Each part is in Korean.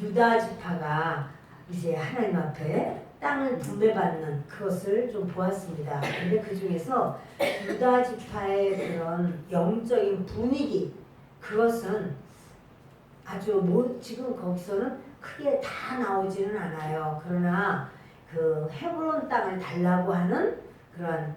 유다 지파가 이제 하나님 앞에 땅을 분배받는 그것을 좀 보았습니다. 근데 그 중에서 유다 지파의 그런 영적인 분위기, 그것은 아주 지금 거기서는 크게 다 나오지는 않아요. 그러나 그 헤브론 땅을 달라고 하는 그런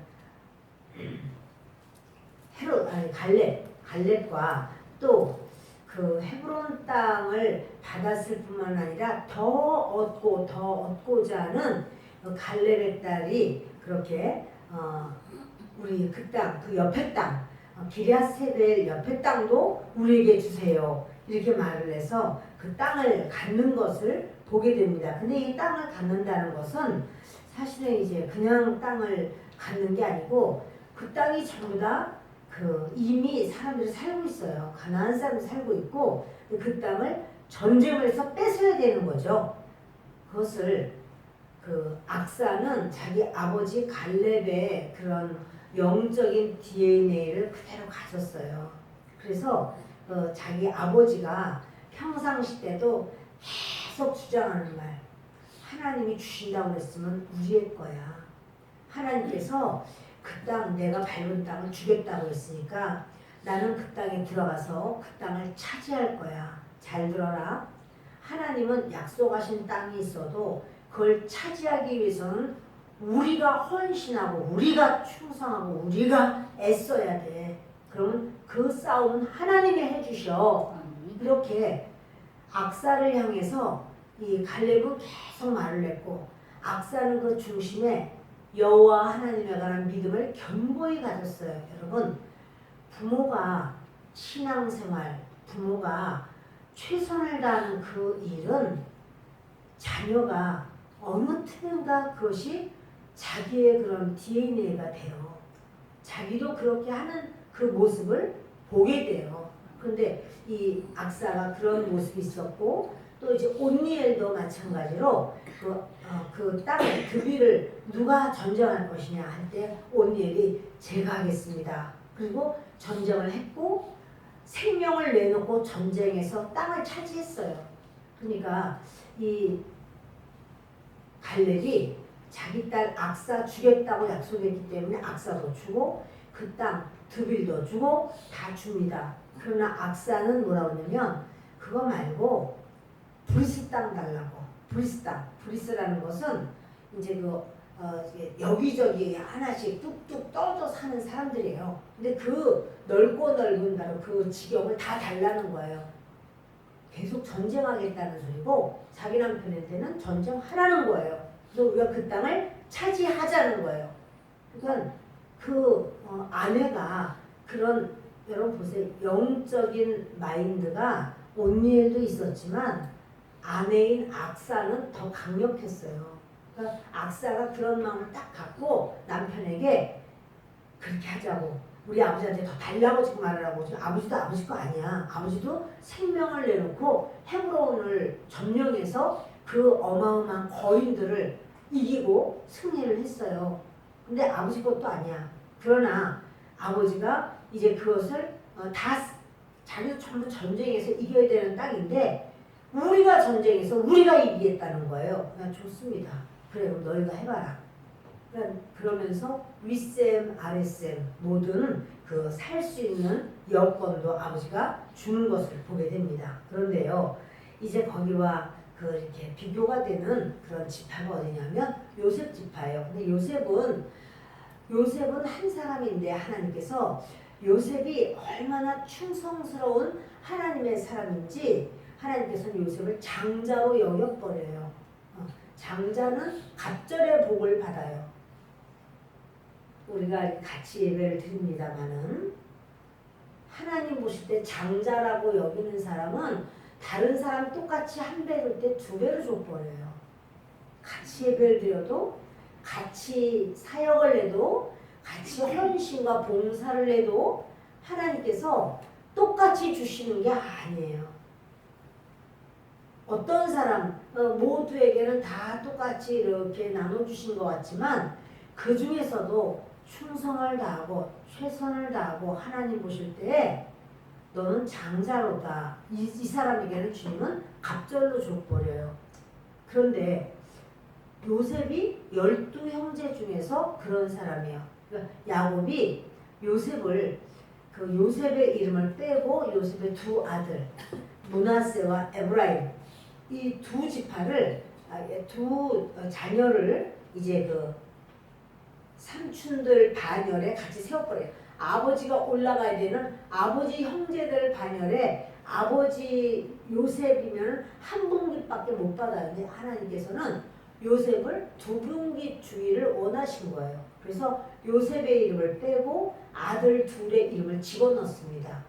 갈렙과 또 그 헤브론 땅을 받았을 뿐만 아니라 더 얻고자 하는 갈렙의 딸이 그렇게 우리 그 땅, 그 옆에 땅, 기럇세벨 옆에 땅도 우리에게 주세요. 이렇게 말을 해서 그 땅을 갖는 것을 보게 됩니다. 근데 이 땅을 갖는다는 것은 사실은 이제 그냥 땅을 갖는 게 아니고 그 땅이 전부 다 이미 사람들이 살고 있어요. 가나안 사람이 살고 있고 그 땅을 전쟁을 해서 뺏어야 되는 거죠. 그것을 악사는 자기 아버지 갈렙의 그런 영적인 DNA를 그대로 가졌어요. 그래서 자기 아버지가 평상시 때도 계속 주장하는 말, 하나님이 주신다고 했으면 우리의 거야. 하나님께서 그 땅, 내가 밟은 땅을 주겠다고 했으니까 나는 그 땅에 들어가서 그 땅을 차지할 거야. 잘 들어라. 하나님은 약속하신 땅이 있어도 그걸 차지하기 위해서는 우리가 헌신하고 우리가 충성하고 우리가 애써야 돼. 그러면 그 싸움은 하나님이 해주셔. 이렇게 악사를 향해서 이 갈렙은 계속 말을 했고, 악사는 그 중심에 여호와 하나님에 관한 믿음을 견고히 가졌어요. 여러분, 부모가 신앙생활, 부모가 최선을 다하는 그 일은 자녀가 어느 틈인가 그것이 자기의 그런 DNA가 돼요. 자기도 그렇게 하는 그 모습을 보게 돼요. 그런데 이 악사가 그런 모습이 있었고, 또 이제 온니엘도 마찬가지로 그 땅의 드비를 누가 전쟁할 것이냐 할 때 온니엘이 제가 하겠습니다. 그리고 전쟁을 했고 생명을 내놓고 전쟁에서 땅을 차지했어요. 그러니까 이 갈렙이 자기 딸 악사 주겠다고 약속했기 때문에 악사도 주고 그 땅 드빌도 주고 다 줍니다. 그러나 악사는 뭐라고 하냐면 그거 말고 브리스 땅 달라고. 브리스 땅. 브리스라는 것은 이제 여기저기 하나씩 뚝뚝 떨어져 사는 사람들이에요. 근데 그 넓고 넓은 바로 그 지경을 다 달라는 거예요. 계속 전쟁하겠다는 소리고 자기 남편한테는 전쟁하라는 거예요. 그래서 우리가 그 땅을 차지하자는 거예요. 그러니까 아내가 그런, 여러분 보세요. 영적인 마인드가 온니엘도 있었지만 아내인 악사는 더 강력했어요. 그러니까 악사가 그런 마음을 딱 갖고 남편에게 그렇게 하자고, 우리 아버지한테 더 달라고 지금 말하라고. 지금 아버지도 아버지 거 아니야. 아버지도 생명을 내놓고 헤브론을 점령해서 그 어마어마한 거인들을 이기고 승리를 했어요. 근데 아버지 것도 아니야. 그러나 아버지가 이제 그것을 다 자기도 전부 전쟁에서 이겨야 되는 땅인데 우리가 전쟁에서 우리가 이기겠다는 거예요. 그냥 좋습니다. 그래, 그럼 너희가 해봐라. 그러면서 윗셈, 아랫셈 모든 그 살 수 있는 여건도 아버지가 주는 것을 보게 됩니다. 그런데요, 이제 거기와 이렇게 비교가 되는 그런 지파가 어디냐면 요셉 지파예요. 근데 요셉은 한 사람인데 하나님께서 요셉이 얼마나 충성스러운 하나님의 사람인지 하나님께서는 요셉을 장자로 여겨버려요. 장자는 갑절의 복을 받아요. 우리가 같이 예배를 드립니다마는 하나님 보실 때 장자라고 여기는 사람은 다른 사람 똑같이 한 배일 때 두 배로 줘버려요. 같이 예배를 드려도, 같이 사역을 해도, 같이 헌신과 봉사를 해도 하나님께서 똑같이 주시는 게 아니에요. 어떤 사람 모두에게는 다 똑같이 이렇게 나눠주신 것 같지만 그 중에서도 충성을 다하고 최선을 다하고 하나님 보실 때 너는 장자로다. 이 사람에게는 주님은 갑절로 줘버려요. 그런데 요셉이 12형제 중에서 그런 사람이에요. 그러니까 야곱이 요셉을 그 요셉의 이름을 빼고 요셉의 두 아들 므낫세와 에브라임 이 두 지파를 두 자녀를 이제 그 삼촌들 반열에 같이 세워버려요. 아버지가 올라가야 되는 아버지 형제들 반열에 아버지 요셉이면 한 분기밖에 못 받아요. 근데 하나님께서는 요셉을 두 분기 주기를 원하신 거예요. 그래서 요셉의 이름을 빼고 아들 둘의 이름을 집어넣습니다.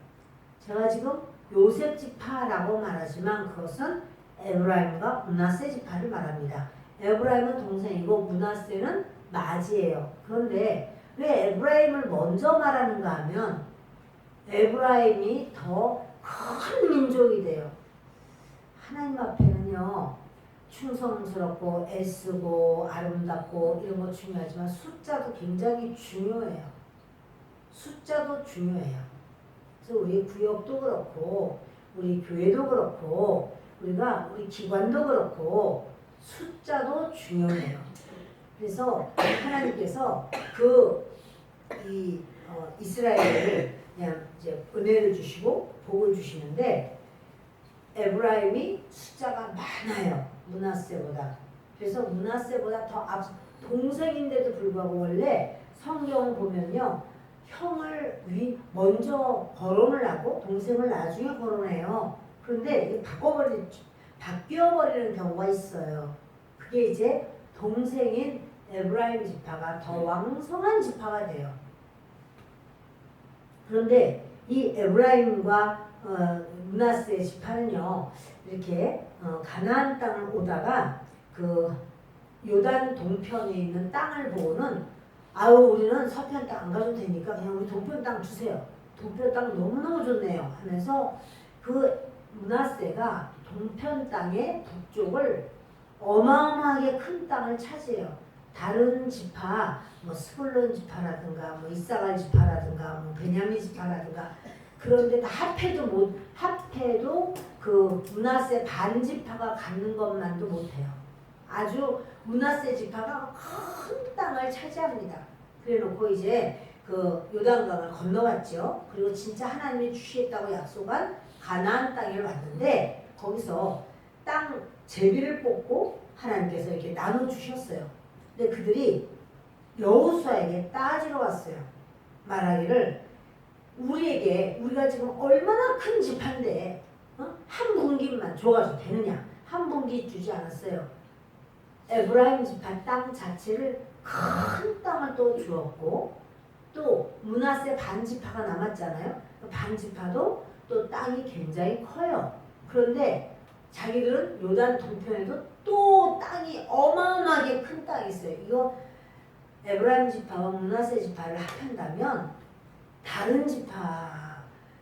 제가 지금 요셉 지파라고 말하지만 그것은 에브라임과 므낫세 지파를 말합니다. 에브라임은 동생이고 므낫세는 맞이에요. 그런데 왜 에브라임을 먼저 말하는가 하면 에브라임이 더 큰 민족이 돼요. 하나님 앞에는요. 충성스럽고 애쓰고 아름답고 이런 거 중요하지만 숫자도 굉장히 중요해요. 숫자도 중요해요. 그래서 우리 구역도 그렇고 우리 교회도 그렇고 우리 기관도 그렇고 숫자도 중요해요. 그래서 하나님께서 이스라엘을 그냥 이제 은혜를 주시고 복을 주시는데 에브라임이 숫자가 많아요. 므낫세보다. 그래서 므낫세보다 더 동생인데도 불구하고 원래 성경을 보면요. 형을 먼저 거론을 하고 동생을 나중에 거론해요. 그런데 바뀌어버리는 경우가 있어요. 그게 이제 동생인 에브라임 지파가 더 왕성한 지파가 돼요. 그런데 이 에브라임과 므낫세 지파는요 이렇게 가나안 땅을 오다가 그 요단 동편에 있는 땅을 보고는 우리는 서편 땅 안 가도 되니까 그냥 우리 동편 땅 주세요. 동편 땅 너무너무 좋네요 하면서 그 므낫세가 동편 땅의 북쪽을 어마어마하게 큰 땅을 차지해요. 다른 지파 뭐 스불론 지파라든가 뭐 이사갈 지파라든가 뭐 베냐민 지파라든가 그런데 다 합해도 그 므낫세 반 지파가 갖는 것만도 못해요. 아주 므낫세 지파가 큰 땅을 차지합니다. 그래놓고 이제 그 요단강을 건너갔죠. 그리고 진짜 하나님이 주시겠다고 약속한 가나안 땅에 왔는데 거기서 땅 제비를 뽑고 하나님께서 이렇게 나눠 주셨어요. 근데 그들이 여호수아에게 따지러 왔어요. 말하기를 우리가 지금 얼마나 큰 지파인데 한 분기만 줘가지고 되느냐. 한 분기 주지 않았어요. 에브라임 지파 땅 자체를 큰 땅을 또 주었고 또 므낫세 반 지파가 남았잖아요. 반 지파도 또 땅이 굉장히 커요. 그런데 자기들은 요단 동편에도 또 땅이 어마어마하게 큰 땅이 있어요. 이거 에브라임 지파와 므낫세 지파를 합한다면 다른 지파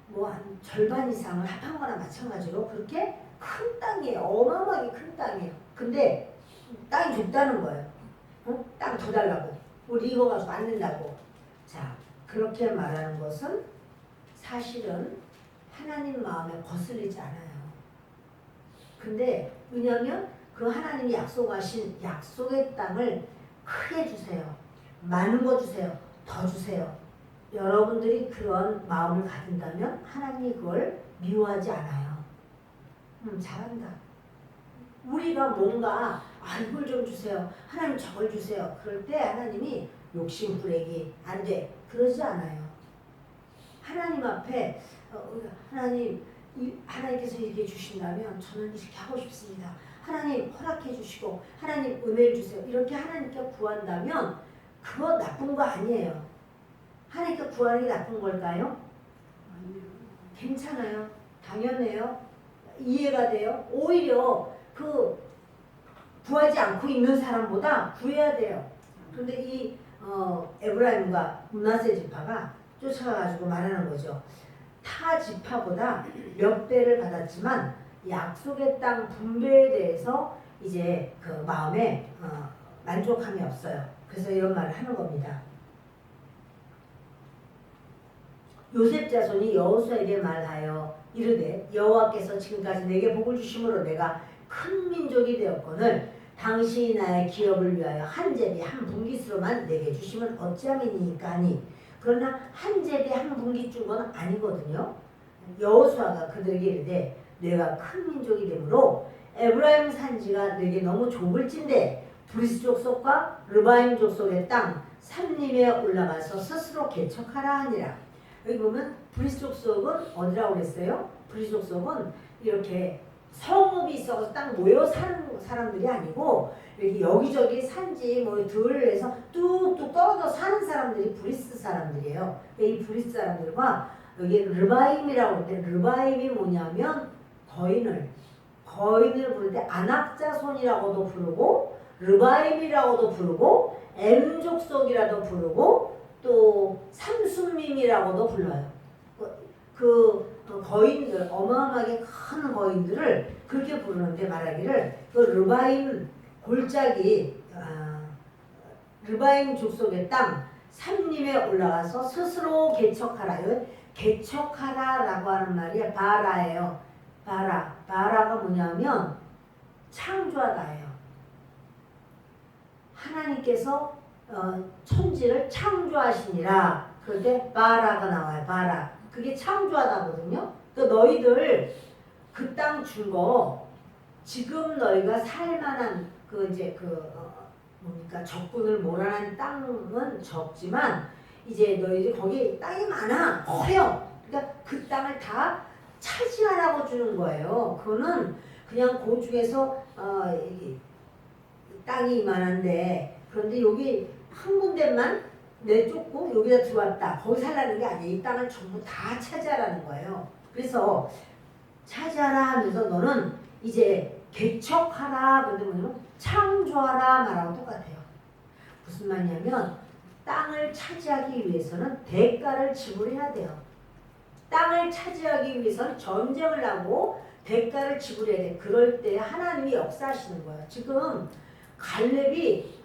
뭐 한 절반 이상을 합한 거나 마찬가지로 그렇게 큰 땅이에요. 어마어마하게 큰 땅이에요. 근데 땅이 좁다는 거예요. 땅 더 달라고. 우리 이거 가지고 안 된다고. 자, 그렇게 말하는 것은 사실은 하나님 마음에 거슬리지 않아요. 근데 왜냐하면 그 하나님이 약속하신 약속의 땅을 크게 주세요. 많은 거 주세요. 더 주세요. 여러분들이 그런 마음을 가진다면 하나님이 그걸 미워하지 않아요. 잘한다. 우리가 뭔가 이걸 좀 주세요. 하나님 저걸 주세요. 그럴 때 하나님이 욕심 부리기 안 돼. 그러지 않아요. 하나님 앞에 하나님께서 이렇게 주신다면 저는 이렇게 하고 싶습니다. 하나님 허락해 주시고 하나님 은혜를 주세요. 이렇게 하나님께 구한다면 그거 나쁜 거 아니에요. 하나님께 구하는 게 나쁜 걸까요? 괜찮아요. 당연해요. 이해가 돼요. 오히려 구하지 않고 있는 사람보다 구해야 돼요. 그런데 이 에브라임과 므낫세 지파가 쫓아가지고 말하는 거죠. 타 지파보다 몇 배를 받았지만 약속의 땅 분배에 대해서 이제 그 마음에 만족함이 없어요. 그래서 이런 말을 하는 겁니다. 요셉 자손이 여호수아에게 말하여 이르되 여호와께서 지금까지 내게 복을 주심으로 내가 큰 민족이 되었거늘 당신이 나의 기업을 위하여 한 제비 한 분깃으로만 내게 주시면 어찌함이니까 하니 그러나 한 제비 한 분깃 준 건 아니거든요. 여호수아가 그들에게 이르되 내가 큰 민족이 되므로 에브라임 산지가 내게 너무 좁을진데 브리스 족속과 르바임 족속의 땅 산림에 올라가서 스스로 개척하라 하니라. 여기 보면 브리스 족속은 어디라고 그랬어요? 브리스 족속은 이렇게 성읍이 있어서 딱 모여 사는 사람들이 아니고 이렇게 여기저기 산지 뭐 들에서 뚝뚝 떨어져 사는 사람들이 브리스 사람들이에요. 이 브리스 사람들과 여기 르바임이라고 하는데 르바임이 뭐냐면 거인을 부를 때 안악자손이라고도 부르고 르바임이라고도 부르고 엠족속이라도 부르고 또 삼순밈이라고도 불러요. 그 거인들 어마어마하게 큰 거인들을 그렇게 부르는데 말하기를 그 르바임 골짜기 르바임 족속의 땅 산림에 올라가서 스스로 개척하라. 개척하라라고 하는 말이 바라예요. 바라가 뭐냐면 창조하다예요. 하나님께서 천지를 창조하시니라. 그럴 때 바라가 나와요. 바라. 그게 창조하다거든요. 그 너희들 그 땅 준 거 지금 너희가 살만한 뭡니까 적군을 몰아낸 땅은 적지만 이제 너희들 거기 땅이 많아 커요. 그러니까 그 땅을 다 차지하라고 주는 거예요. 그거는 그냥 그 중에서 땅이 이만한데 그런데 여기 한 군데만 내쫓고 여기다 들어왔다. 거기 살라는 게 아니에요. 이 땅을 전부 다 차지하라는 거예요. 그래서 차지하라 하면서 너는 이제 개척하라. 그런데 뭐냐면 창조하라 말하고 똑같아요. 무슨 말이냐면 땅을 차지하기 위해서는 대가를 지불해야 돼요. 땅을 차지하기 위해서는 전쟁을 하고 대가를 지불해야 돼. 그럴 때 하나님이 역사하시는 거예요. 지금 갈렙이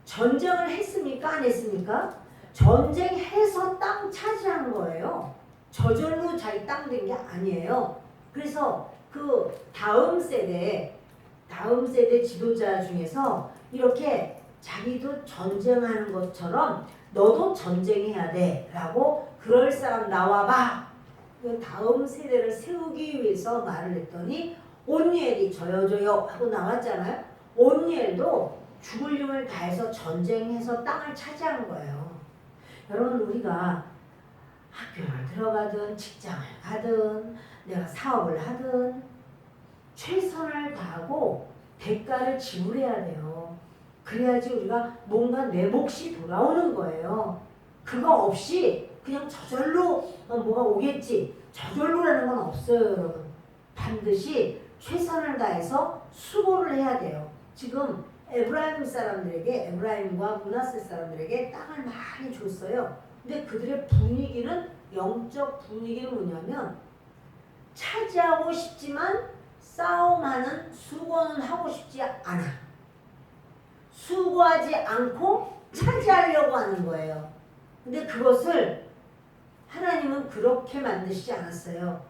전쟁을 했습니까? 안 했습니까? 전쟁해서 땅 차지하는 거예요. 저절로 자기 땅 된 게 아니에요. 그래서 그 다음 세대 지도자 중에서 이렇게 자기도 전쟁하는 것처럼 너도 전쟁해야 돼 라고 그럴 사람 나와봐. 그 다음 세대를 세우기 위해서 말을 했더니 온니엘이 저요 하고 나왔잖아요. 온니엘도 죽을 힘을 다해서 전쟁해서 땅을 차지한 거예요. 여러분 우리가 학교를 들어가든 직장을 가든 내가 사업을 하든 최선을 다하고 대가를 지불해야 돼요. 그래야지 우리가 뭔가 내 몫이 돌아오는 거예요. 그거 없이 그냥 저절로 뭐가 오겠지. 저절로라는 건 없어요, 여러분. 반드시 최선을 다해서 수고를 해야 돼요. 지금 에브라임 사람들에게 에브라임과 므낫세 사람들에게 땅을 많이 줬어요. 근데 그들의 분위기는 영적 분위기는 뭐냐면 차지하고 싶지만 싸움하는 수고는 하고 싶지 않아. 수고하지 않고 차지하려고 하는 거예요. 근데 그것을 하나님은 그렇게 만드시지 않았어요.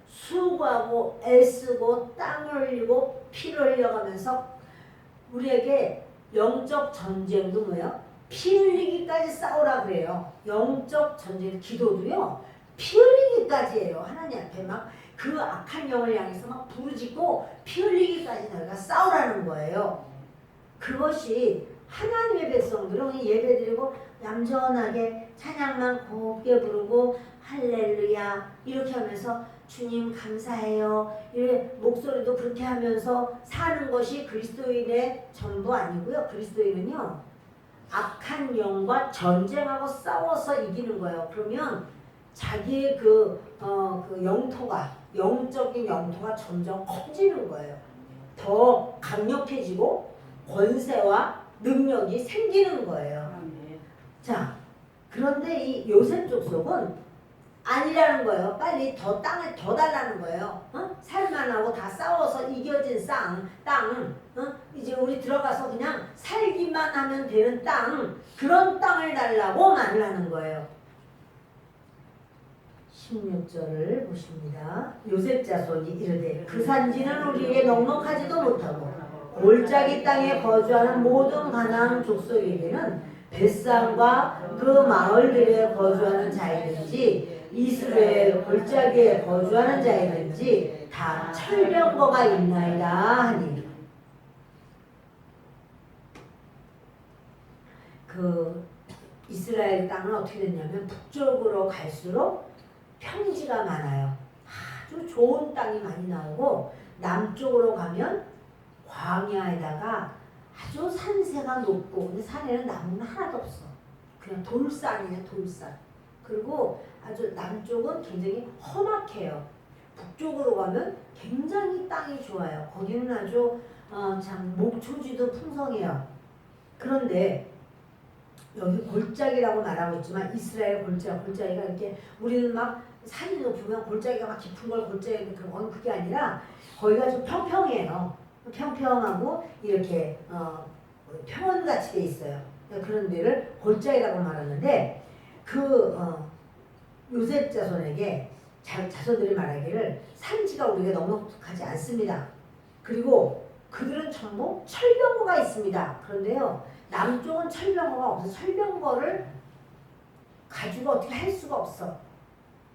수고하고 애쓰고 땀을 흘리고 피를 흘려가면서 우리에게 영적 전쟁도 뭐예요? 피 흘리기까지 싸우라 그래요. 영적 전쟁 기도도요. 피 흘리기까지예요. 하나님 앞에 막 그 악한 영을 향해서 막 부르짖고 피 흘리기까지 너희가 싸우라는 거예요. 그것이 하나님의 백성들은 예배드리고 얌전하게 찬양만 곱게 부르고 할렐루야 이렇게 하면서 주님 감사해요 이렇게 목소리도 그렇게 하면서 사는 것이 그리스도인의 전부 아니고요. 그리스도인은요 악한 영과 전쟁하고 싸워서 이기는 거예요. 그러면 자기의 그 영적인 영토가 점점 커지는 거예요. 더 강력해지고 권세와 능력이 생기는 거예요. 자, 그런데 이 요셉 족속은 아니라는 거예요. 빨리 더 땅을 더 달라는 거예요. 살만하고 다 싸워서 이겨진 땅, 이제 우리 들어가서 그냥 살기만 하면 되는 땅, 그런 땅을 달라고 말을 하는 거예요. 16절을 보십니다. 요셉 자손이 이르되 그 산지는 우리에게 넉넉하지도 못하고 골짜기 땅에 거주하는 모든 가나안 족속에게는 벳산과 그 마을들에 거주하는 자이든지 이스라엘 골짜기에 거주하는 자이든지 다 철병거가 있나이다 하니, 그 이스라엘 땅은 어떻게 됐냐면 북쪽으로 갈수록 평지가 많아요. 아주 좋은 땅이 많이 나오고, 남쪽으로 가면 광야에다가 아주 산세가 높고, 근데 산에는 나무는 하나도 없어. 그냥 돌산이에요, 돌산. 그리고 아주 남쪽은 굉장히 험악해요. 북쪽으로 가면 굉장히 땅이 좋아요. 거기는 아주 참 목초지도 풍성해요. 그런데 여기 골짜기라고 말하고 있지만 이스라엘 골짜기가 이렇게, 우리는 막 산이 높으면 골짜기가 막 깊은 걸 골짜기, 그건 그게 아니라 거기가 좀 평평해요. 평평하고 이렇게 평원같이 돼 있어요. 그런 데를 골짜기라고 말하는데, 요셉 자손에게 자손들이 말하기를 산지가 우리에게 넉넉하지 않습니다. 그리고 그들은 전부 철병거가 있습니다. 그런데요, 남쪽은 철병거가 없어. 철병거를 가지고 어떻게 할 수가 없어.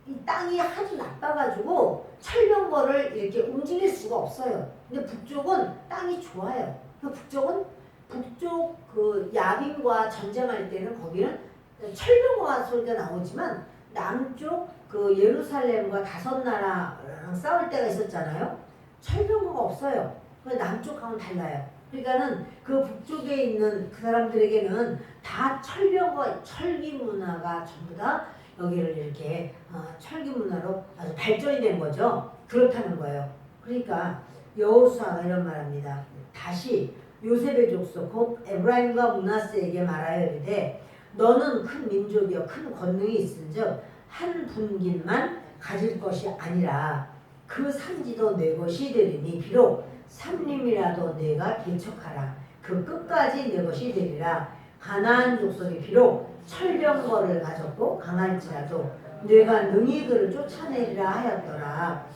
이 땅이 아주 나빠가지고 철병거를 이렇게 움직일 수가 없어요. 근데 북쪽은 땅이 좋아요. 북쪽 그 야빈과 전쟁할 때는 거기는 철병거가 소리가 나오지만, 남쪽 그 예루살렘과 다섯 나라랑 싸울 때가 있었잖아요. 철병거가 없어요. 남쪽하고는 달라요. 그러니까는 그 북쪽에 있는 그 사람들에게는 다 철병거, 철기 문화가 전부 다 여기를 이렇게 철기 문화로 아주 발전이 된 거죠. 그렇다는 거예요. 그러니까 여호수아가 이런 말합니다. 다시 요셉의 족속 곧 에브라임과 므낫세에게 말하여 이르되 너는 큰 민족이여 큰 권능이 있은즉 한 분깃만 가질 것이 아니라 그 산지도 내 것이 되리니 비록 삼림이라도 내가 개척하라 그 끝까지 내 것이 되리라. 가나안 족속이 비록 철병거를 가졌고 강할지라도 내가 능히 그를 쫓아내리라 하였더라.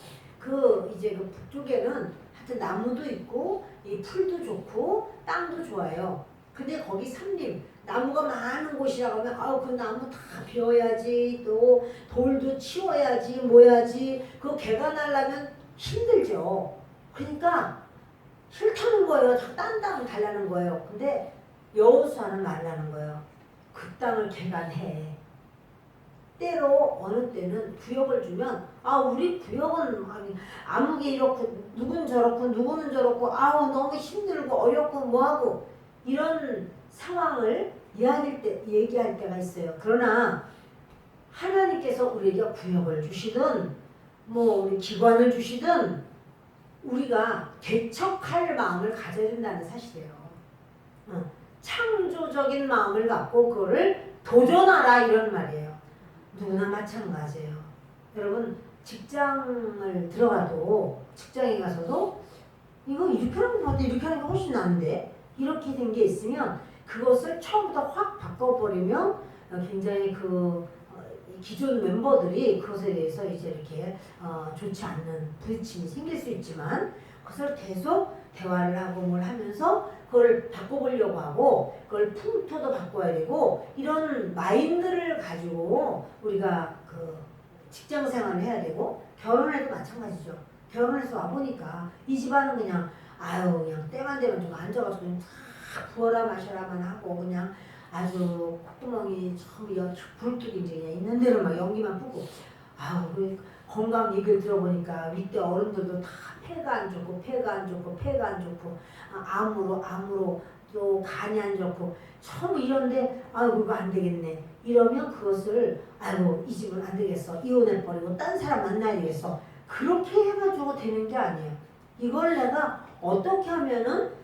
이제 그 북쪽에는 하여튼 나무도 있고 이 풀도 좋고 땅도 좋아요. 근데 거기 삼림, 나무가 많은 곳이라고 하면 그 나무 다 베어야지, 또 돌도 치워야지, 뭐야지. 그 개가 나려면 힘들죠. 그러니까 싫다는 거예요. 딴 땅을 달라는 거예요. 근데 여호수아는 말라는 거예요. 그 땅을 개간해. 때로 어느 때는 구역을 주면 우리 구역은 아무게 이렇고 누군 저렇고 누구는 저렇고 너무 힘들고 어렵고 뭐하고 이런 상황을 얘기할 때가 있어요. 그러나 하나님께서 우리에게 구역을 주시든 우리 기관을 주시든 우리가 개척할 마음을 가져야 된다는 사실이에요. 창조적인 마음을 갖고 그거를 도전하라 이런 말이에요. 누구나 마찬가지예요. 여러분 직장을 들어가도 직장에 가서도 이거 이렇게 하는 거 같아, 이렇게 하는 게 훨씬 나은데 이렇게 된 게 있으면 그것을 처음부터 확 바꿔버리면 굉장히 기존 멤버들이 그것에 대해서 이제 이렇게 좋지 않는 부딪힘이 생길 수 있지만 그것을 계속 대화를 하고 뭘 하면서 그걸 바꿔보려고 하고 그걸 풍토도 바꿔야 되고 이런 마인드를 가지고 우리가 직장 생활을 해야 되고 결혼해도 마찬가지죠. 결혼해서 와보니까 이 집안은 그냥 때만 되면 좀 앉아가지고 그냥 다 부어라 마셔라만 하고 그냥 아주 콧구멍이 처음 불뚝이 이제 그냥 있는 대로 막 연기만 뿌고 건강 얘기를 들어보니까 윗대 어른들도 다 폐가 안 좋고 암으로 또 간이 안 좋고 처음 이런데 이거 안 되겠네 이러면 그것을 이 집은 안 되겠어 이혼해버리고 딴 사람 만나야 되겠어 그렇게 해가지고 되는 게 아니에요. 이걸 내가 어떻게 하면은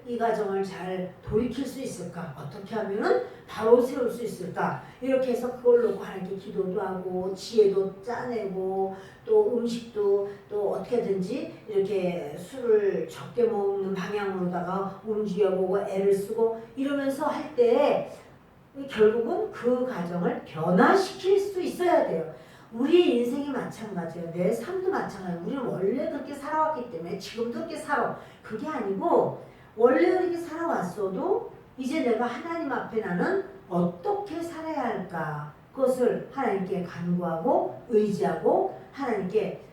이 가정을 잘 돌이킬 수 있을까? 어떻게 하면은 바로 세울 수 있을까? 이렇게 해서 그걸 놓고 하나님께 기도도 하고 지혜도 짜내고 또 음식도 또 어떻게든지 이렇게 술을 적게 먹는 방향으로다가 움직여보고 애를 쓰고 이러면서 할 때 결국은 그 가정을 변화시킬 수 있어야 돼요. 우리 인생이 마찬가지예요. 내 삶도 마찬가지예요. 우리는 원래 그렇게 살아왔기 때문에 지금도 그렇게 살아. 그게 아니고 원래 그렇게 살아왔어도 이제 내가 하나님 앞에 나는 어떻게 살아야 할까? 그것을 하나님께 간구하고 의지하고 하나님께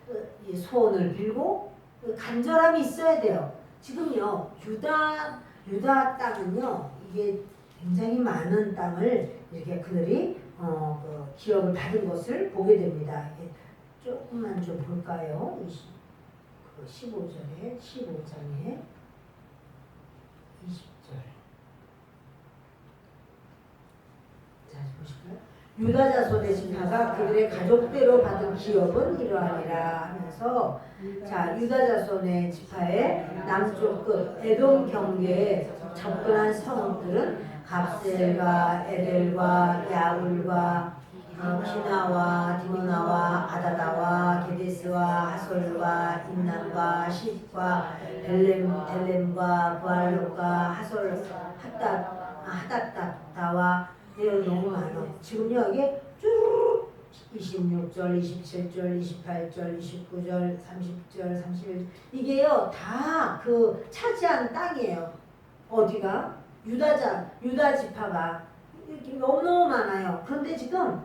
소원을 빌고 간절함이 있어야 돼요. 지금요 유다 땅은요 이게 굉장히 많은 땅을 이렇게 그들이 그 기업을 받은 것을 보게 됩니다. 조금만 좀 볼까요? 15장에 20절. 자, 보실까요? 유다 자손의 지파가 그들의 가족대로 받은 기업은 이러하니라 하면서 자 유다 자손의 지파의 남쪽 끝 에돔 경계에 접근한 성읍들은 갑셀과 에델과 야울과 기나와 디모나와 아다다와 게데스와 하솔과 임남과 십과 델렘과 부알롯과 하솔 하닷다와 내용 너무 많아. 지금요 이게 쭉 26절, 27절, 28절, 29절, 30절, 31절 이게요 다 그 차지한 땅이에요. 어디가? 유다 지파가 이렇게 너무너무 많아요. 그런데 지금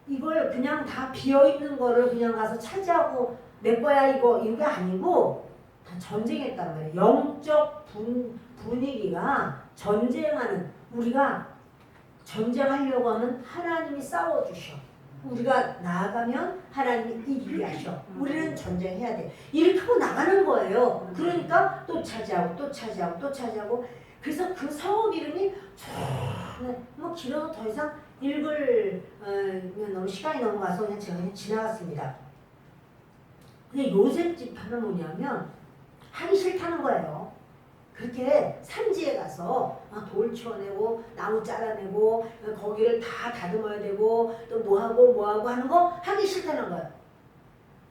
이걸 그냥 다 비어있는 거를 그냥 가서 차지하고 내 거야 이게 아니고 다 전쟁했단 말이에요. 영적 분위기가 전쟁하는 우리가 전쟁하려고 하면 하나님이 싸워주셔. 우리가 나아가면 하나님이 이기게 하셔. 우리는 전쟁해야 돼. 이렇게 하고 나가는 거예요. 그러니까 또 차지하고 또 차지하고 또 차지하고 그래서 그 성읍 이름이 뭐 길어서 더 이상 읽으면 너무 시간이 넘어가서 그냥 제가 그냥 지나갔습니다. 근데 요셉 지파는 뭐냐면 하기 싫다는 거예요. 그렇게 산지에 가서 돌 치워내고 나무 잘라내고 거기를 다 다듬어야 되고 또 뭐하고 하는 거 하기 싫다는 거예요.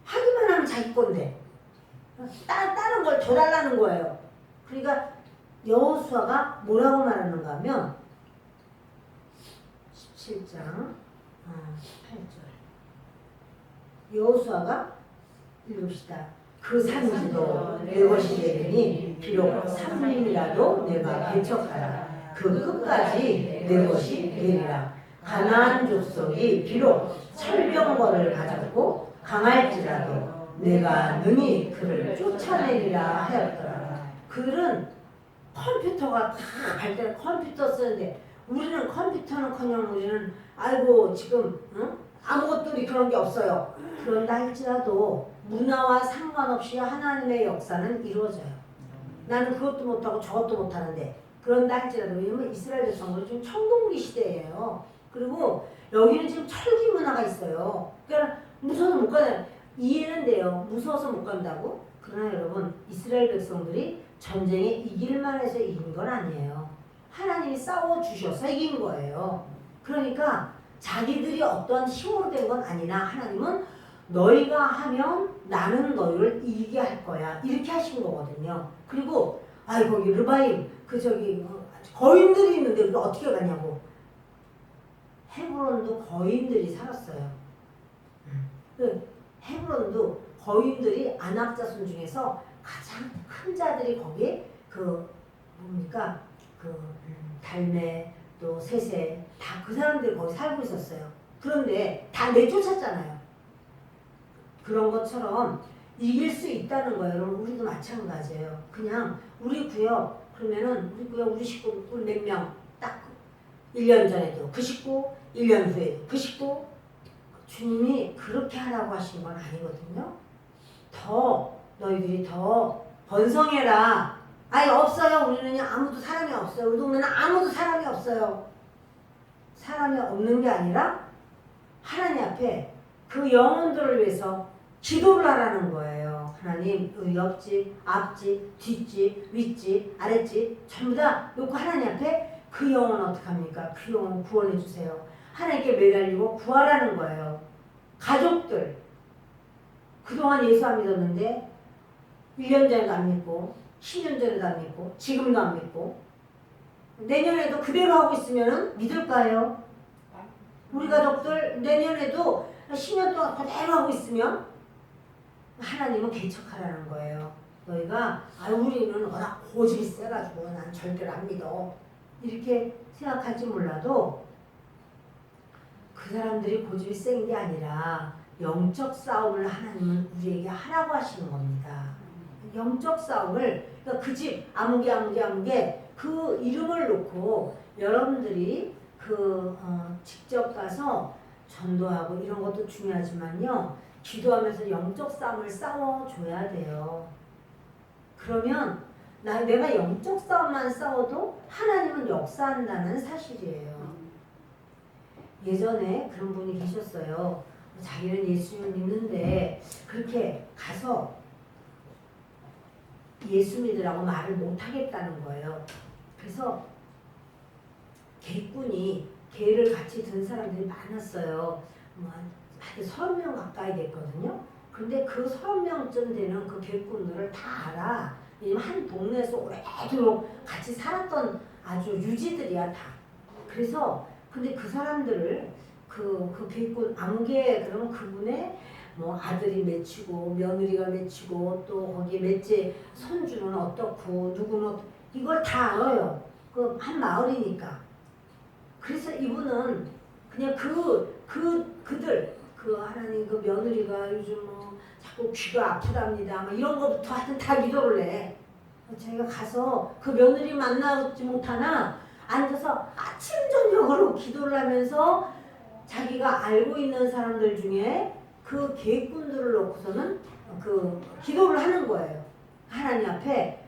하기만 하면 자기 건데 다른 걸 더 달라는 거예요. 그러니까 여호수아가 뭐라고 말하는가 하면 17장 8절 여호수아가 읽읍시다. 그 산지도 내 것이 되리니 비록 삼림이라도 내가 배척하라. 그 끝까지 내 것이 되리라. 가나안 족속이 비록 철병거를 가졌고 강할지라도 내가 능히 그를 쫓아내리라 하였더라. 그들은 컴퓨터가 다 발달 컴퓨터 쓰는데 우리는 컴퓨터는커녕 우리는 아이고 지금 아무것도 그런 게 없어요. 그런다 할지라도 문화와 상관없이 하나님의 역사는 이루어져요. 나는 그것도 못하고 저것도 못하는데 그런다 할지라도 왜냐면 이스라엘 백성들은 지금 청동기 시대예요. 그리고 여기는 지금 철기 문화가 있어요. 그러니까 무서워서 못 가요. 이해는 돼요. 무서워서 못 간다고. 그러나 여러분 이스라엘 백성들이 전쟁에 이길만 해서 이긴 건 아니에요. 하나님이 싸워주셔서 이긴 거예요. 그러니까 자기들이 어떤 힘으로 된 건 아니나 하나님은 너희가 하면 나는 너희를 이기게 할 거야. 이렇게 하신 거거든요. 그리고 아이고 르바임 거인들이 있는데 우리가 어떻게 가냐고. 헤브론도 거인들이 살았어요. 헤브론도 거인들이 아낙 자손 중에서 가장 큰 자들이 거기 달메 또 세세 다 그 사람들이 거기 살고 있었어요. 그런데 다 내쫓았잖아요. 그런 것처럼 이길 수 있다는 거예요. 여러분 우리도 마찬가지예요. 그냥 우리 구역 그러면은 우리 구역 우리 식구 우리 몇 명 딱 1년 전에도 그 식구 1년 후에도 그 식구 주님이 그렇게 하라고 하신 건 아니거든요. 너희들이 더 번성해라. 아니 없어요. 우리는 아무도 사람이 없어요. 우리 동네는 아무도 사람이 없어요. 사람이 없는 게 아니라 하나님 앞에 그 영혼들을 위해서 기도를 하라는 거예요. 하나님 옆집, 앞집, 뒷집, 윗집, 아랫집 전부 다 놓고 하나님 앞에 그 영혼 어떡합니까? 그 영혼 구원해 주세요. 하나님께 매달리고 구하라는 거예요. 가족들 그동안 예수 안 믿었는데 1년 전에도 안 믿고 10년 전에도 안 믿고 지금도 안 믿고 내년에도 그대로 하고 있으면 믿을까요? 우리 가족들 내년에도 10년 동안 그대로 하고 있으면 하나님은 개척하라는 거예요. 너희가 우리는 워낙 고집이 세가지고 난 절대로 안 믿어 이렇게 생각할지 몰라도 그 사람들이 고집이 센 게 아니라 영적 싸움을 하나님은 우리에게 하라고 하시는 겁니다. 영적 싸움을 그러니까 그 집 아무개 그 이름을 놓고 여러분들이 직접 가서 전도하고 이런 것도 중요하지만요. 기도하면서 영적 싸움을 싸워줘야 돼요. 그러면 내가 영적 싸움만 싸워도 하나님은 역사한다는 사실이에요. 예전에 그런 분이 계셨어요. 자기는 예수님을 믿는데 그렇게 가서 예수 믿으라고 말을 못하겠다는 거예요. 그래서 개를 같이 든 사람들이 많았어요. 한 30명 가까이 됐거든요. 근데 그 30명쯤 되는 그 개꾼들을 다 알아. 왜냐면 한 동네에서 오래도록 같이 살았던 아주 유지들이야 다. 그래서 근데 그 사람들을 그 개꾼 아무개 그러면 그분의 뭐 아들이 맺히고 며느리가 맺히고 또 거기에 맺째 손주는 어떻고 누구는 이걸 다 알아요. 그 한 마을이니까. 그래서 이분은 그냥 그들 하나님 그 며느리가 요즘 뭐 자꾸 귀가 아프답니다. 뭐 이런 것부터 하여튼 다 기도를 해. 자기가 가서 그 며느리 만나지 못하나 앉아서 아침 저녁으로 기도를 하면서 자기가 알고 있는 사람들 중에 그 계획꾼들을 놓고서는 그 기도를 하는 거예요. 하나님 앞에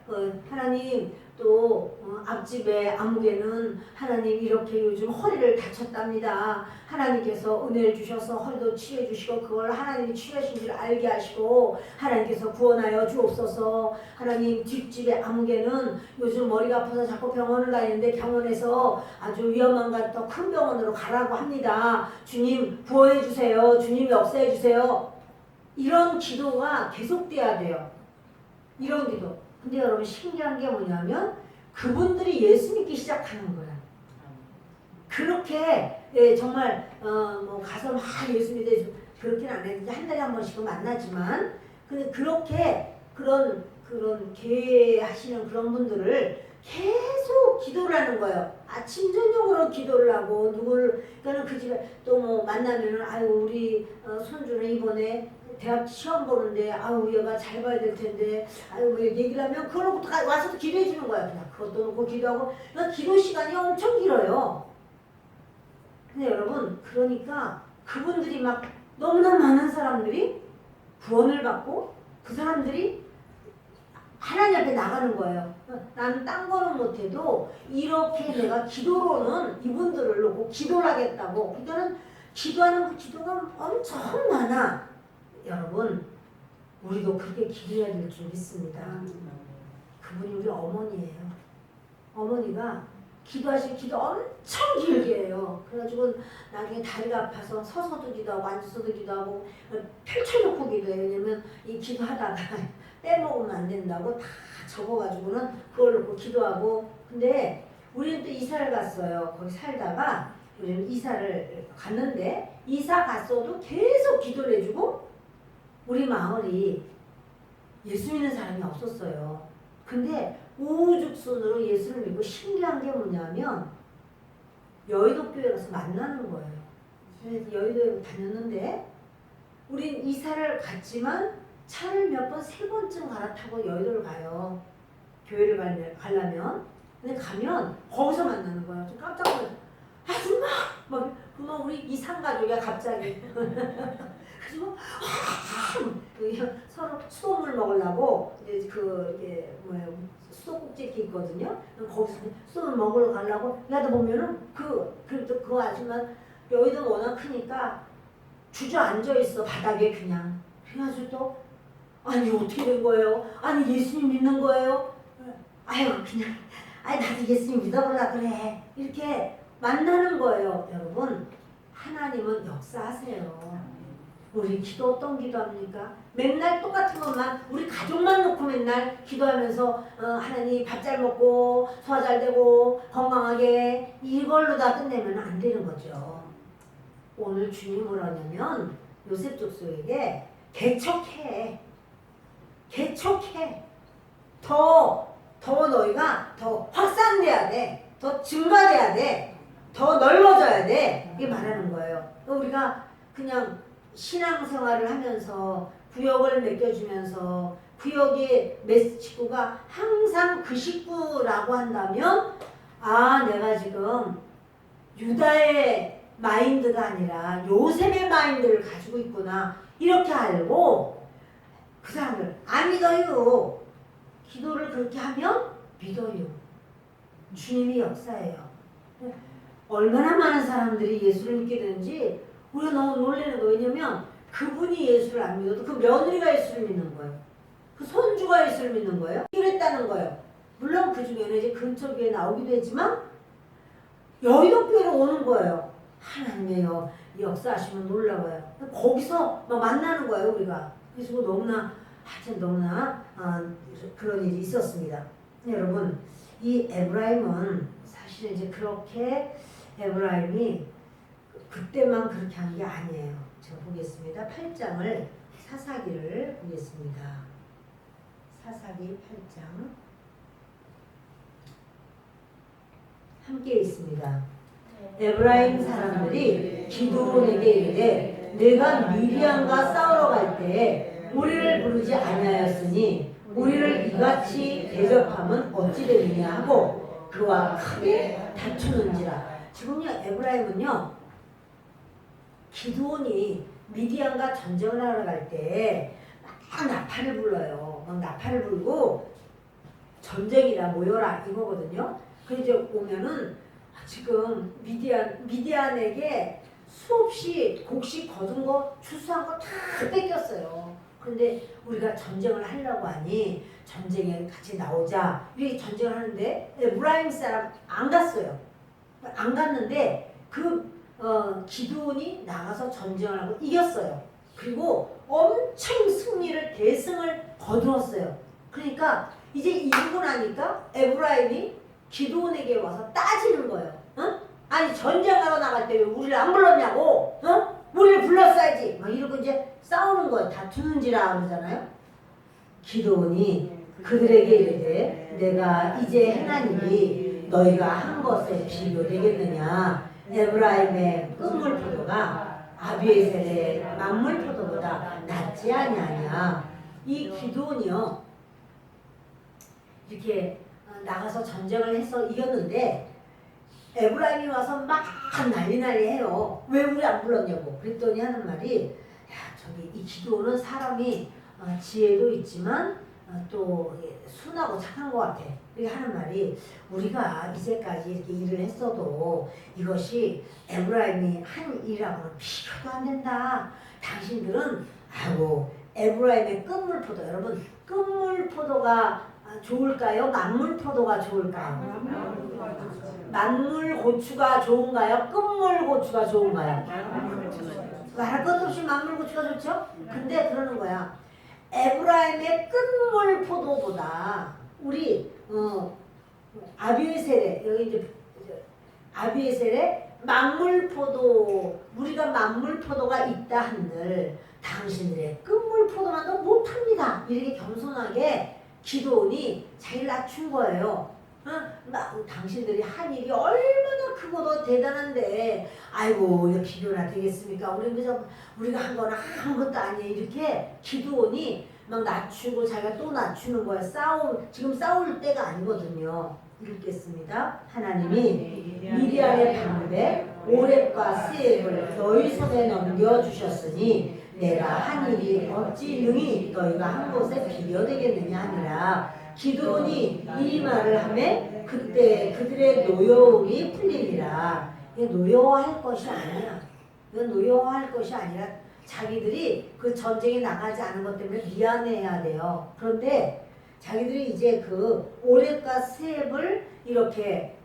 하나님 또 앞집에 아무개는 하나님 이렇게 요즘 허리를 다쳤답니다. 하나님께서 은혜를 주셔서 허리도 치유해 주시고 그걸 하나님이 치유하신 줄 알게 하시고 하나님께서 구원하여 주옵소서. 하나님 뒷집에 아무개는 요즘 머리가 아파서 자꾸 병원을 다니는데 병원에서 아주 위험한 더 큰 병원으로 가라고 합니다. 주님 구원해 주세요. 주님이 역사해 주세요. 이런 기도가 계속돼야 돼요. 이런 기도. 근데 여러분 신기한 게 뭐냐면 그분들이 예수 믿기 시작하는 거야. 그렇게 정말 뭐 가서 막 예수 믿어 그렇게는 안 했는데 한 달에 한 번씩은 만나지만 근데 그렇게 그런 계하시는 그런 분들을 계속 기도를 하는 거예요. 아침 저녁으로 기도를 하고 누구를 그러니까 그 집에 또 뭐 만나면은 우리 손주는 이번에 대학 시험 보는데 얘가 잘 봐야 될 텐데 뭐 얘기를 하면 그걸 놓고 와서 기도해 주는 거야. 그냥 그것도 놓고 기도하고 그러니까 기도 시간이 엄청 길어요. 근데 여러분 그러니까 그분들이 막 너무나 많은 사람들이 구원을 받고 그 사람들이 하나님 앞에 나가는 거예요. 나는 딴 거는 못해도 이렇게 내가 기도로는 이분들을 놓고 기도를 하겠다고. 그러니까는 기도하는 그 기도가 엄청 많아. 여러분 우리도 그렇게 기도해야 될 줄 믿습니다. 그분이 우리 어머니예요. 어머니가 기도하실 기도 엄청 길게 해요. 그래가지고 나중에 다리가 아파서 서서도 기도하고 앉아서도 기도하고 펼쳐놓고 기도해요. 왜냐면 이 기도하다가 빼먹으면 안 된다고 다 적어가지고는 그걸 놓고 기도하고. 근데 우리는 또 이사를 갔어요. 거기 살다가 우리는 이사를 갔는데 이사 갔어도 계속 기도를 해주고 우리 마을이 예수 믿는 사람이 없었어요. 근데 오죽순으로 예수를 믿고 신기한 게 뭐냐면 여의도 교회 가서 만나는 거예요. 그래서 여의도에 다녔는데 우린 이사를 갔지만 차를 몇 번, 3번쯤 갈아타고 여의도를 가요. 교회를 가려면. 근데 가면 거기서 만나는 거예요. 좀 깜짝 놀랐어요. 그만 우리 이산 가족이야 갑자기. 그리고 서로 수돗물 먹으려고 이제 수도꼭지 이렇게 있거든요. 거기서 수돗물 먹으러 가려고 야도 보면은 그 아줌마 여의도가 워낙 크니까 주저앉아 있어 바닥에 그냥. 그래가지고 또 아니 어떻게 된 거예요? 아니 예수님 믿는 거예요? 그냥 나도 예수님 믿어보려 그래. 이렇게 만나는 거예요. 여러분 하나님은 역사하세요. 우리 기도 어떤 기도합니까? 맨날 똑같은 것만 우리 가족만 놓고 맨날 기도하면서 하나님 밥 잘 먹고 소화 잘 되고 건강하게 이걸로 다 끝내면 안 되는 거죠. 오늘 주님이 뭐라냐면 요셉 족속에게 개척해. 더 너희가 더 확산돼야 돼. 더 증가돼야 돼. 더 넓어져야 돼. 이게 말하는 거예요. 우리가 그냥 신앙생활을 하면서 구역을 맡겨주면서 구역의 식구가 항상 그 식구라고 한다면 아 내가 지금 유다의 마인드가 아니라 요셉의 마인드를 가지고 있구나 이렇게 알고 그 사람들 안 믿어요. 기도를 그렇게 하면 믿어요. 주님이 역사예요. 얼마나 많은 사람들이 예수를 믿게 되는지 우리가 너무 놀라는 거예요. 왜냐면 그분이 예수를 안 믿어도 그 며느리가 예수를 믿는 거예요. 그 손주가 예수를 믿는 거예요. 이랬다는 거예요. 물론 그 중에는 이제 근처 교회에 나오기도 했지만 여의도 교회로 오는 거예요. 하나님이요. 역사하시면 놀라워요. 거기서 막 만나는 거예요, 우리가. 그래서 너무나 하여튼 너무나 그런 일이 있었습니다. 여러분, 이 에브라임은 사실 이제 그렇게 에브라임이 그때만 그렇게 한 게 아니에요. 제가 보겠습니다. 8장을 사사기를 보겠습니다. 사사기 8장 함께 있습니다. 에브라임 사람들이 기드온에게 이르되 내가 미디안과 싸우러 갈 때에 우리를 부르지 아니하였으니 우리를 이같이 대접함은 어찌 되느냐 하고 그와 크게 다투는지라. 지금요 에브라임은요 기드온이 미디안과 전쟁을 하러 갈 때 막 나팔을 불러요. 막 나팔을 불고 전쟁이라 모여라 이거거든요. 그래서 이제 오면은 지금 미디안에게 수없이 곡식 거둔 거 추수한 거 다 뺏겼어요. 그런데 우리가 전쟁을 하려고 하니 전쟁에 같이 나오자 이렇게 전쟁을 하는데 에브라임 사람 안 갔어요. 안 갔는데 기드온이 나가서 전쟁을 하고 이겼어요. 그리고 엄청 대승을 거두었어요. 그러니까 이제 이기고 나니까 에브라임이 기드온에게 와서 따지는 거예요. 아니 전쟁하러 나갈 때 왜 우리를 안 불렀냐고? 우리를 불렀어야지. 막 이러고 이제 싸우는 거예요. 다투는지라 그러잖아요. 기드온이 그들에게 이르되 내가 이제 행한 일이 너희가 한 것에 비교되겠느냐. 에브라임의 끝물 포도가 아비에셀의 만물 포도보다 낫지 아니하냐. 이 기드온이요 이렇게 나가서 전쟁을 해서 이겼는데 에브라임이 와서 막 난리 해요. 왜 우리 안 불렀냐고. 그랬더니 하는 말이 야 저기 이 기드온은 사람이 지혜도 있지만 또 순하고 착한 것 같아. 이렇게 하는 말이 우리가 이제까지 이렇게 일을 했어도 이것이 에브라임이 한 일하고는 비교도 안 된다. 당신들은 아이고 에브라임의 끝물포도 여러분 끝물포도가 좋을까요? 만물포도가 좋을까요? 만물고추가 좋은가요? 끝물고추가 좋은가요? 말할 것도 없이 만물고추가 좋죠? 근데 그러는 거야. 에브라임의 끝물포도보다 우리 아비에셀의 여기 이제 아비에셀의 만물포도 우리가 만물포도가 있다 한들 당신들의 끝물포도만도 못합니다. 이렇게 겸손하게 기드온이 자기를 낮춘 거예요. 당신들이 한 일이 얼마나 크고도 대단한데 아이고 이거 비교나 되겠습니까? 우리가 한 건 아무것도 아니에요. 이렇게 기드온이 막 낮추고 자기가 또 낮추는 거야. 지금 싸울 때가 아니거든요. 읽겠습니다. 하나님이 미디안의 방배 오렙과 스앱을 너희 손에 넘겨주셨으니 내가 한 일이 어찌 능히 너희가 한 곳에 비교되겠느냐 하니라. 기드온이 이 말을 하매 그때 그들의 노여움이 풀리니라. 이게 노여워할 것이 아니야. 이건 노여워할 것이 아니라 자기들이 그 전쟁에 나가지 않은 것 때문에 미안해야 돼요. 그런데 자기들이 이제 그 오렙과 스앱을 이렇게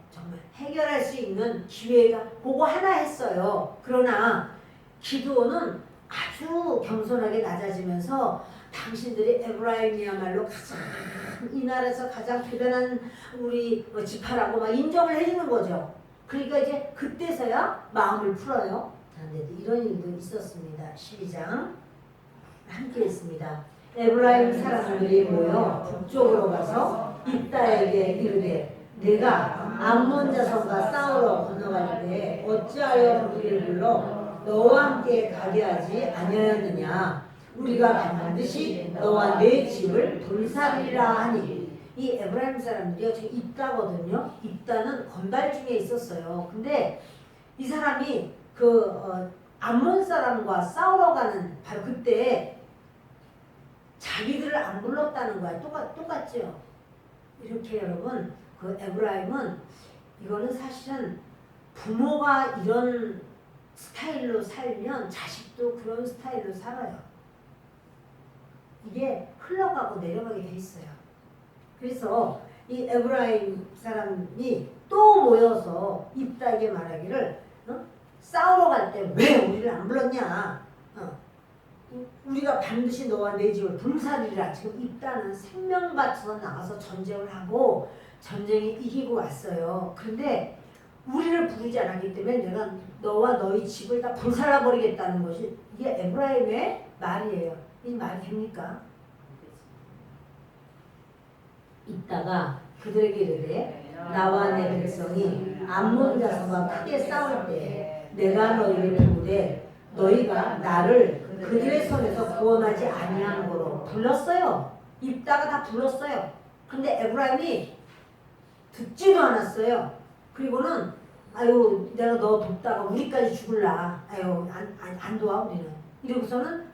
정말 해결할 수 있는 기회가 그거 하나 했어요. 그러나 기드온은 아주 겸손하게 낮아지면서 당신들이 에브라임이야말로 가장 이 나라에서 가장 대단한 우리 지파라고 막 인정을 해주는 거죠. 그러니까 이제 그때서야 마음을 풀어요. 못하는데도 이런 일도 있었습니다. 12장 함께 있습니다. 에브라임 사람들이 모여 북쪽으로 가서 입다에게 이르되 내가 암몬 자손과 싸우러 건너갈 때 어찌하여 우리를 불러 너와 함께 가게 하지 아니하였느냐. 우리가 반드시 너와 내 집을 돌살리라 하니. 이 에브라임 사람들이요 지금 입다거든요. 입다는 건달 중에 있었어요. 근데 이 사람이 암몬 사람과 싸우러 가는 바로 그때 자기들을 안 불렀다는 거야. 똑같죠. 이렇게 여러분 그 에브라임은 이거는 사실은 부모가 이런 스타일로 살면 자식도 그런 스타일로 살아요. 이게 흘러가고 내려가게 돼 있어요. 그래서 이 에브라임 사람이 또 모여서 입다에게 말하기를 싸우러 갈 때 왜 우리를 안 불렀냐. 우리가 반드시 너와 내 집을 불살리라. 지금 입다는 생명 바쳐서 나가서 전쟁을 하고 전쟁에 이기고 왔어요. 그런데 우리를 부르지 않았기 때문에 내가 너와 너희 집을 다 불살라 버리겠다는 것이 이게 에브라임의 말이에요. 이 말이 됩니까? 입다가 그들에게 이르되 나와 내 백성이 암몬 자손과 크게 싸울 때 내가 너희를 부르되 너희가 나를 그들의 손에서 구원하지 아니한 거로 불렀어요. 입다가 다 불렀어요. 근데 에브라임이 듣지도 않았어요. 그리고는 아유 내가 너 돕다가 우리까지 죽을라. 아유 안 도와 우리는. 이러고서는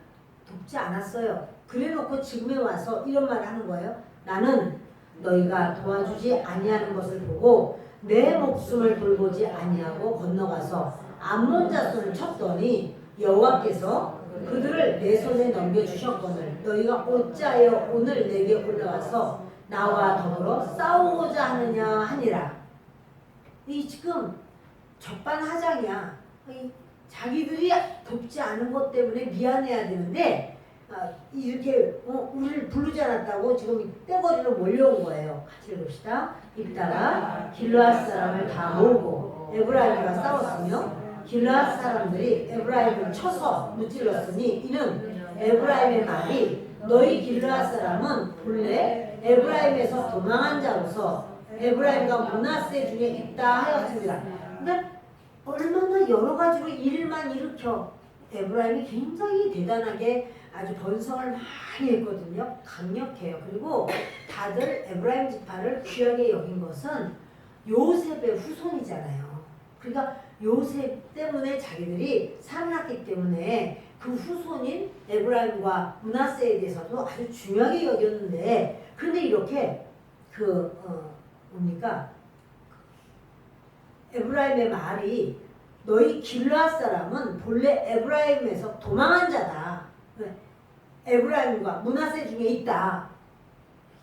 돕지 않았어요. 그래놓고 지금에 와서 이런 말을 하는 거예요. 나는 너희가 도와주지 아니하는 것을 보고 내 목숨을 돌보지 아니하고 건너가서 암몬 자손을 쳤더니 여호와께서 그들을 내 손에 넘겨주셨거늘 너희가 어찌하여 오늘 내게 올라와서 나와 더불어 싸우고자 하느냐 하니라. 이 지금 적반하장이야. 자기들이 돕지 않은 것 때문에 미안해야 되는데 이렇게 우리를 부르지 않았다고 지금 떼거리로 몰려온 거예요. 같이 읽읍시다. 입다가 길르앗 사람을 다 모으고 에브라임과 싸웠으며 길르앗 사람들이 에브라임을 쳐서 무찔렀으니 이는 에브라임의 말이 너희 길르앗 사람은 본래 에브라임에서 도망한 자로서 에브라임과 므낫세 중에 있다 하였습니다. 근데 얼마나 여러 가지로 일만 일으켜 에브라임이 굉장히 대단하게 아주 번성을 많이 했거든요. 강력해요. 그리고 다들 에브라임 지파를 귀하게 여긴 것은 요셉의 후손이잖아요. 그러니까 요셉 때문에 자기들이 살아났기 때문에 그 후손인 에브라임과 므낫세에 대해서도 아주 중요하게 여겼는데 그런데 이렇게 뭡니까? 에브라임의 말이 너희 길르앗 사람은 본래 에브라임에서 도망한 자다. 에브라임과 므낫세 중에 있다.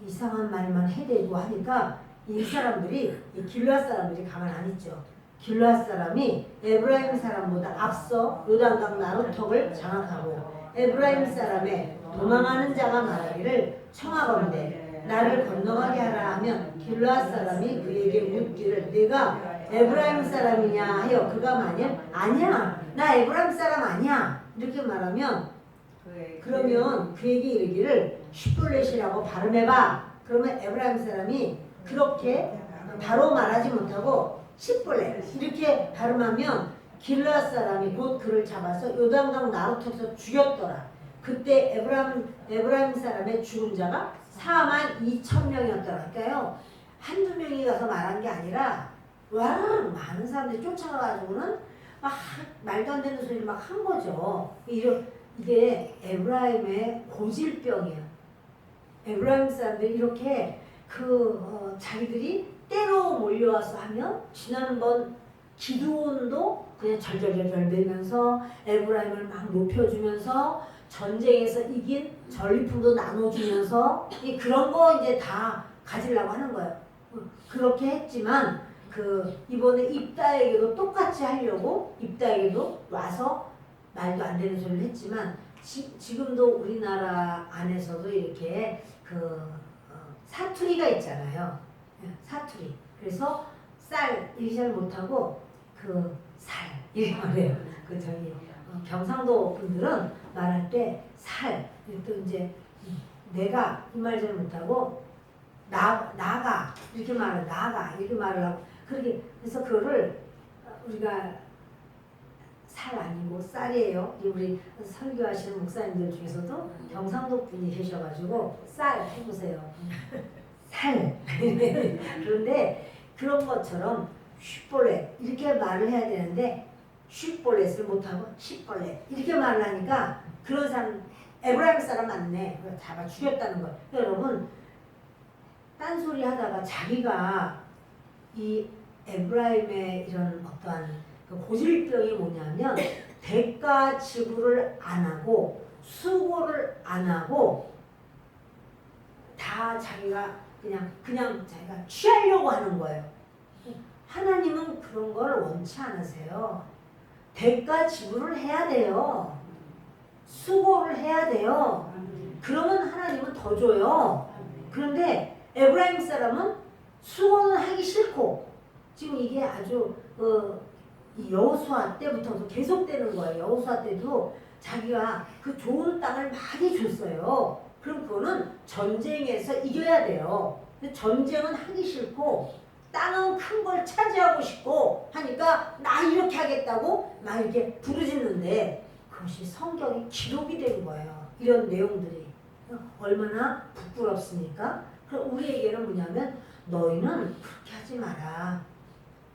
이상한 말만 해대고 하니까 이 사람들이 이 길르앗 사람들이 가만 안 있죠. 길르앗 사람이 에브라임 사람보다 앞서 요단강 나루턱을 장악하고 에브라임 사람의 도망하는 자가 말하기를 청하건대 나를 건너가게 하라 하면 길르앗 사람이 그에게 묻기를 내가 에브라임 사람이냐 하여 그가 만일 아니야 나 에브라임 사람 아니야 이렇게 말하면 그러면 그에게 이르기를 슈플렛이라고 발음해봐. 그러면 에브라임 사람이 그렇게 바로 말하지 못하고 슈플렛 이렇게 발음하면 길르앗 사람이 곧 그를 잡아서 요단강 나루턱에서 죽였더라. 그때 에브라임 사람의 죽은 자가 42,000명이었더라. 그러니까요 한두 명이 가서 말한 게 아니라 와 많은 사람들이 쫓아가가지고는 막 말도 안 되는 소리를 막 한 거죠. 이게 에브라임의 고질병이에요. 에브라임 사람들이 이렇게 자기들이 때로 몰려와서 하면 지난번 기드온도 그냥 절절절절 매면서 에브라임을 막 높여주면서 전쟁에서 이긴 전리품도 나눠주면서 그런 거 이제 다 가지려고 하는 거예요. 그렇게 했지만 이번에 입다에게도 똑같이 하려고 입다에게도 와서 말도 안 되는 소리를 했지만 지금도 우리나라 안에서도 이렇게 사투리가 있잖아요. 사투리. 그래서 쌀 일 잘 못하고 그 살 이렇게 말해요. 그 저기 경상도 분들은 말할 때 살, 또 이제 내가 이 말 잘 못하고 나가 이렇게 말을 나가 이렇게 말을 하고 그렇게 그래서 그거를 우리가 살 아니고 쌀이에요. 우리 설교하시는 목사님들 중에서도 경상도 분이 계셔가지고 쌀 해보세요. 살. 그런데 그런 것처럼 쉿볼렛 이렇게 말을 해야 되는데 쉿볼렛을 못하고 쉿볼렛 이렇게 말을 하니까 그런 사람 에브라임 사람 맞네. 잡아 죽였다는 거예요. 여러분 딴소리 하다가 자기가 이 에브라임의 이런 어떠한 그 고질병이 뭐냐면 대가 지불을 안 하고 수고를 안 하고 다 자기가 그냥 자기가 취하려고 하는 거예요. 하나님은 그런 걸 원치 않으세요. 대가 지불을 해야 돼요. 수고를 해야 돼요. 그러면 하나님은 더 줘요. 그런데 에브라임 사람은 수고는 하기 싫고 지금 이게 아주 여호수아 때부터도 계속되는 거예요. 여호수아 때도 자기가 그 좋은 땅을 많이 줬어요. 그럼 그거는 전쟁에서 이겨야 돼요. 근데 전쟁은 하기 싫고 땅은 큰 걸 차지하고 싶고 하니까 나 이렇게 하겠다고 막 이렇게 부르짖는데 그것이 성경에 기록이 된 거예요. 이런 내용들이 얼마나 부끄럽습니까? 그럼 우리에게는 뭐냐면 너희는 그렇게 하지 마라.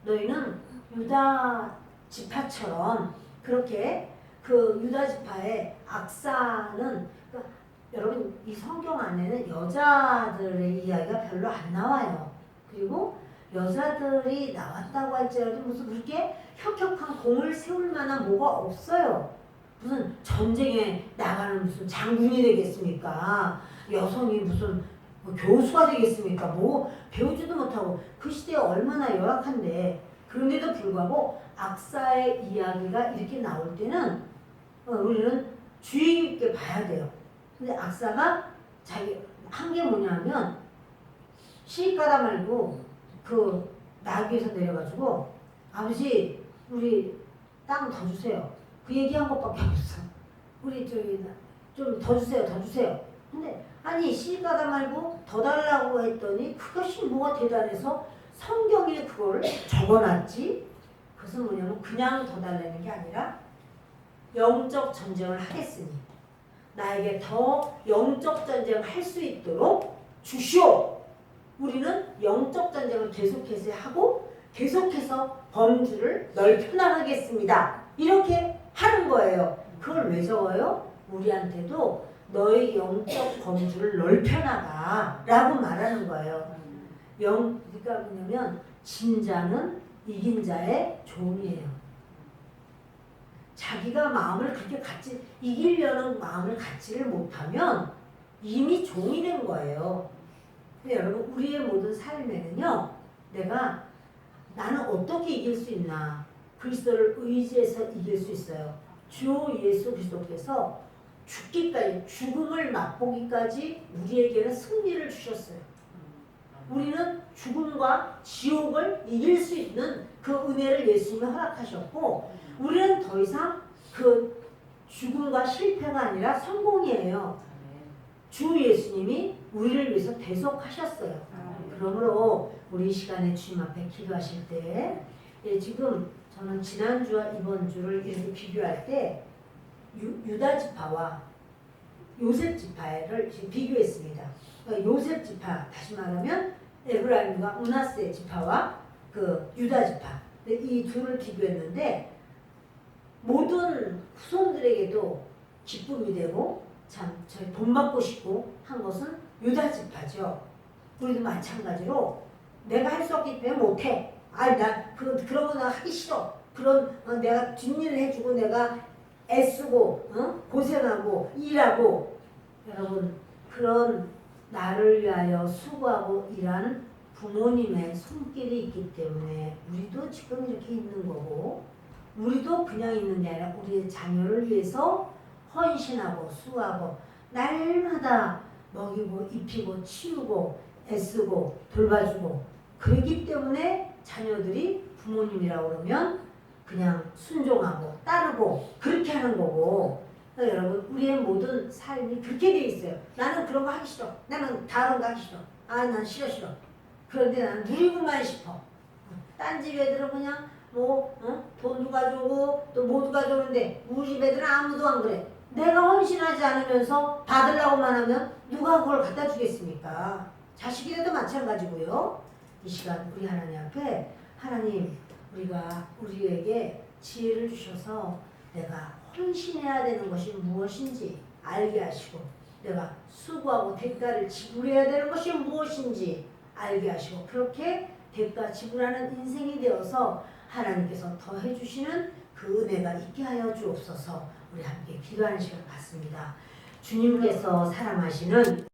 너희는 유다 지파처럼 그렇게 그 유다 지파의 악사는 그러니까 여러분 이 성경 안에는 여자들의 이야기가 별로 안 나와요. 그리고 여자들이 나왔다고 할지라도 무슨 그렇게 혁혁한 공을 세울 만한 뭐가 없어요. 무슨 전쟁에 나가는 무슨 장군이 되겠습니까? 여성이 무슨 뭐 교수가 되겠습니까? 뭐 배우지도 못하고 그 시대에 얼마나 열악한데 그런데도 불구하고 악사의 이야기가 이렇게 나올 때는 우리는 주의 깊게 봐야 돼요. 근데 악사가 자기 한 게 뭐냐면 시집가다 말고 그 나귀에서 내려가지고 아버지 우리 땅 더 주세요. 그 얘기한 것밖에 없어. 우리 저기 좀 더 주세요. 더 주세요. 근데 아니 시집가다 말고 더 달라고 했더니 그것이 뭐가 대단해서 성경에 그걸 적어놨지. 그것은 뭐냐면 그냥 더 달라는 게 아니라 영적 전쟁을 하겠으니 나에게 더 영적 전쟁을 할 수 있도록 주시오. 우리는 영적 전쟁을 계속해서 하고 계속해서 범주를 넓혀나가겠습니다. 이렇게 하는 거예요. 그걸 왜 적어요? 우리한테도 너의 영적 범주를 넓혀나가 라고 말하는 거예요. 그러니까 뭐냐면 진자는 이긴 자의 종이에요. 자기가 마음을 그렇게 갖지 이기려는 마음을 갖지를 못하면 이미 종이 된 거예요. 근데 여러분 우리의 모든 삶에는요. 나는 어떻게 이길 수 있나? 그리스도를 의지해서 이길 수 있어요. 주 예수 그리스도께서 죽기까지 죽음을 맛보기까지 우리에게는 승리를 주셨어요. 우리는 죽음과 지옥을 이길 수 있는 그 은혜를 예수님이 허락하셨고 우리는 더 이상 그 죽음과 실패가 아니라 성공이에요. 주 예수님이 우리를 위해서 대속하셨어요. 그러므로 우리 이 시간에 주님 앞에 기도하실 때 지금 저는 지난주와 이번 주를 이렇게 비교할 때 유다 지파와 요셉 지파를 비교했습니다. 그러니까 요셉 지파 다시 말하면 에브라임과 므낫세 지파와 그 유다 지파 이 둘을 비교했는데 모든 후손들에게도 기쁨이 되고 참 저희 본받고 싶고 한 것은 유다 지파죠. 우리도 마찬가지로 내가 할 수 없기 때문에 못해. 나 그런 거 나 하기 싫어. 그런 내가 뒷일을 해주고 내가 애쓰고 고생하고 일하고 여러분 그런 나를 위하여 수고하고 일하는 부모님의 손길이 있기 때문에 우리도 지금 이렇게 있는 거고 우리도 그냥 있는 게 아니라 우리의 자녀를 위해서 헌신하고 수고하고 날마다 먹이고 입히고 치우고 애쓰고 돌봐주고 그렇기 때문에 자녀들이 부모님이라고 그러면 그냥 순종하고 따르고 그렇게 하는 거고 그러니까 여러분 우리의 모든 삶이 그렇게 돼 있어요. 나는 그런 거 하기 싫어. 나는 다른 거 하기 싫어. 난 싫어. 그런데 나는 누리고만 싶어. 딴 집 애들은 그냥 돈도 가져오고 또 뭐도 가져오는데 우리 집 애들은 아무도 안 그래. 내가 헌신하지 않으면서 받으려고만 하면 누가 그걸 갖다 주겠습니까? 자식이라도 마찬가지고요. 이 시간 우리 하나님 앞에 하나님 우리가 우리에게 지혜를 주셔서 내가 헌신해야 되는 것이 무엇인지 알게 하시고 내가 수고하고 대가를 지불해야 되는 것이 무엇인지 알게 하시고 그렇게 대가 지불하는 인생이 되어서 하나님께서 더해 주시는 그 은혜가 있게 하여 주옵소서. 우리 함께 기도하는 시간 갖습니다. 주님께서 사랑하시는